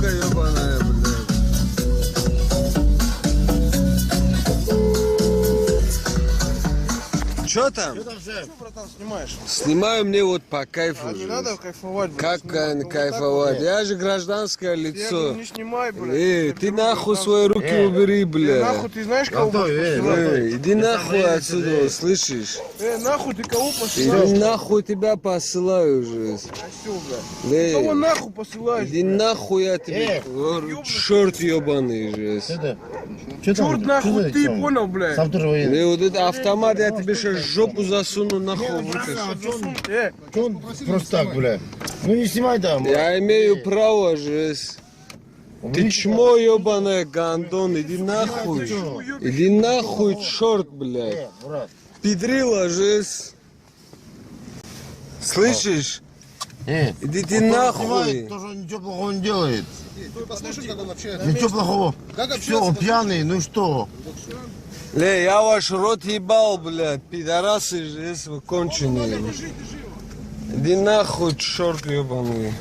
сука ебаная, блядь. Чё там? Что там, шеф? Что, братан, снимаешь? Снимаю мне вот по кайфу. Не надо кайфовать, блядь. Как снимай. кайфовать? Я же гражданское Я говорю, лицо. не снимай, блядь. Ты нахуй свои руки убери, Ты бля. нахуй, ты знаешь, кого посылаешь? Иди нахуй отсюда, слышишь? Нахуй, ты кого Иди посылаешь? нахуй, тебя посылаю уже. Осёл, кого нахуй посылаешь? Иди нахуй, я тебе говорю, черт ебаный же. Что Черт нахуй ты, понял, блядь? Сам тоже военный. Вот это автомат, я тебе сейчас жопу засуну, нахуй вытащу. Что он просто так, бля? Ну не снимай там. Я имею право же. Ты чмо ебаное, гандон, иди нахуй. Иди нахуй, черт, блядь. Брат. Педрила же. Слышишь? Иди ты нахуй. Тоже ничего плохого не делает. Послушай, как он общается. Ничего плохого. Как Все, он пьяный, ну и что? Я ваш рот ебал, блядь, пидорасы же, вы конченые. Иди нахуй, черт ебаный.